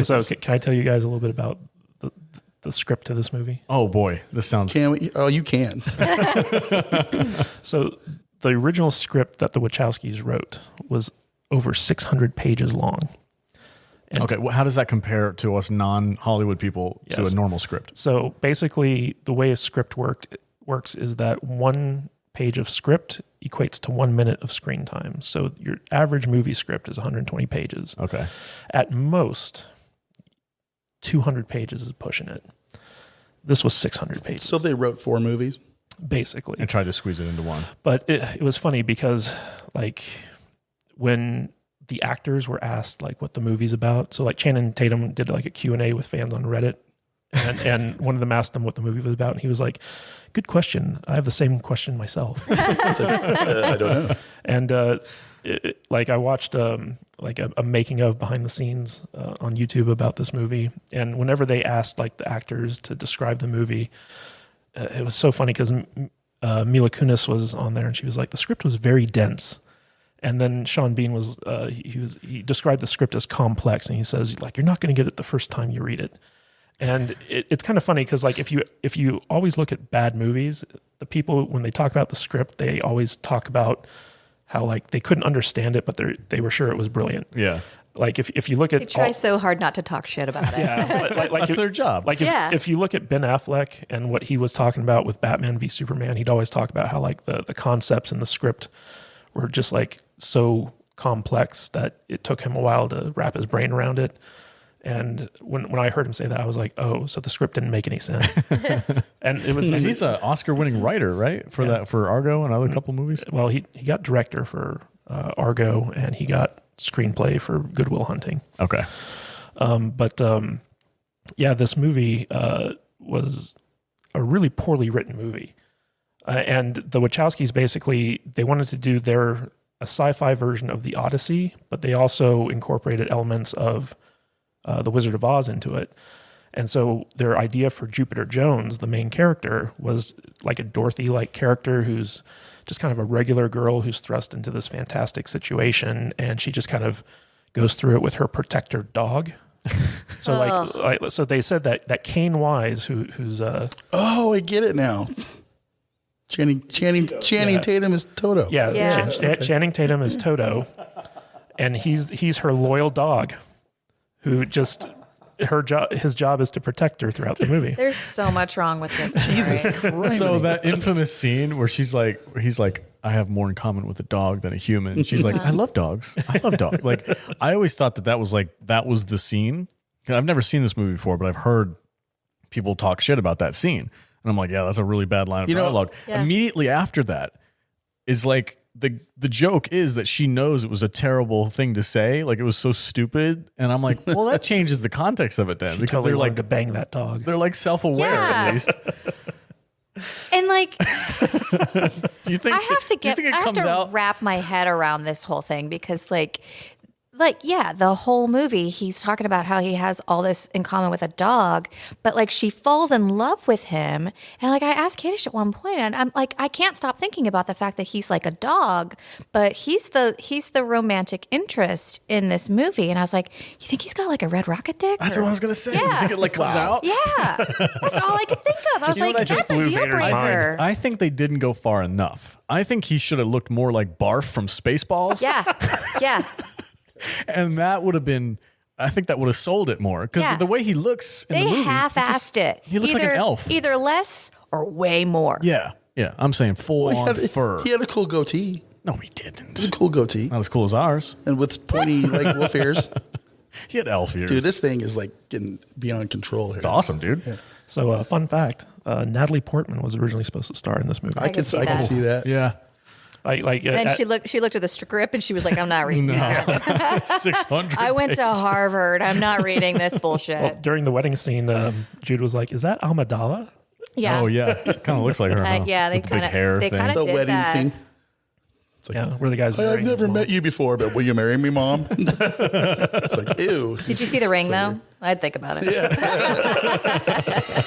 So can I tell you guys a little bit about the script to this movie? Oh boy, this sounds. Can we? Oh, you can. So the original script that the Wachowskis wrote was over 600 pages long. And Okay, well, how does that compare to us non-Hollywood people to a normal script? So basically, the way a script works is that one page of script equates to 1 minute of screen time. So your average movie script is 120 pages. Okay. At most, 200 pages is pushing it. This was 600 pages. So they wrote 4 movies? Basically. And tried to squeeze it into one. But it was funny because, like, when the actors were asked, like, what the movie's about, so, like, Channing Tatum did, like, a Q&A with fans on Reddit, and one of them asked him what the movie was about, and he was like, good question. I have the same question myself. I don't know. And, like, I watched, like, a making of behind the scenes on YouTube about this movie, and whenever they asked, like, the actors to describe the movie, it was so funny because Mila Kunis was on there, and she was like, the script was very dense. And then Sean Bean was he described the script as complex, and he says, like, you're not going to get it the first time you read it. And it's kind of funny because, like, if you always look at bad movies, the people, when they talk about the script, they always talk about how, like, they couldn't understand it, but they were sure it was brilliant. Yeah. Like, if you look at... They try so hard not to talk shit about it. Yeah, like That's their job. Like, if you look at Ben Affleck and what he was talking about with Batman v Superman, he'd always talk about how, like, the concepts in the script were just, like, so complex that it took him a while to wrap his brain around it. And when I heard him say that, I was like, oh, so the script didn't make any sense. And it was... He's an Oscar-winning writer, right? For Argo and other couple movies? Well, he got director for Argo, and he got screenplay for Good Will Hunting. Okay. Yeah, this movie was a really poorly written movie. And the Wachowskis basically, they wanted to do a sci-fi version of the Odyssey, but they also incorporated elements of The Wizard of Oz into it. And so their idea for Jupiter Jones, the main character, was like a Dorothy-like character who's just kind of a regular girl who's thrust into this fantastic situation, and she just kind of goes through it with her protector dog. So so they said that Kane Wise, who's Oh, I get it now. Channing Tatum is Toto. Yeah. Channing Tatum is Toto, and he's her loyal dog, who just his job is to protect her throughout the movie. There's so much wrong with this. Jesus Christ. So that infamous scene where he's like, I have more in common with a dog than a human. She's like, I love dogs. I love dogs. Like, I always thought that was the scene. I've never seen this movie before, but I've heard people talk shit about that scene. And I'm like, yeah, that's a really bad line of dialogue. Yeah. Immediately after that is like, the joke is that she knows it was a terrible thing to say. Like, it was so stupid. And I'm like, well, that changes the context of it then. Because totally they're like to bang that dog. They're like self-aware at least. And like, Do you think I have to do you think it I have comes to out? wrap my head around this whole thing because yeah, the whole movie, he's talking about how he has all this in common with a dog, but like she falls in love with him. And like I asked Kadish at one point, and I'm like, I can't stop thinking about the fact that he's like a dog, but he's the romantic interest in this movie. And I was like, you think he's got like a red rocket dick? That's what I was gonna say. Yeah. You think it like comes out? Yeah. That's all I could think of. I was You know like, what I just that's a blew deal Vader's mind? breaker. I think they didn't go far enough. I think he should have looked more like Barf from Spaceballs. Yeah. Yeah. And that would have been, I think that would have sold it more. Because Yeah. the way he looks in They the movie. half-assed it. He looks like an elf. Either less or way more. Yeah. Yeah. I'm saying full on fur. He had a cool goatee. No, he didn't. It's a cool goatee. Not as cool as ours. And with pointy, like, wolf ears. He had elf ears. Dude, this thing is, like, getting beyond control here. It's awesome, dude. So, fun fact: Natalie Portman was originally supposed to star in this movie. I can see that. Yeah. Then she looked at the script and she was like, I'm not reading that. 600 I went to pages. Harvard. I'm not reading this bullshit. Well, during the wedding scene, Jude was like, "Is that Amidala?" Yeah. Oh, yeah. It kind of looks like her. Huh? Yeah, they With the big kind hair of thing. The did wedding that. scene. It's like, Yeah, where the guy's. I've marrying his never mom. met you before, but will you marry me, Mom? It's like, ew. Did you see the ring though? I'd think about it. Yeah.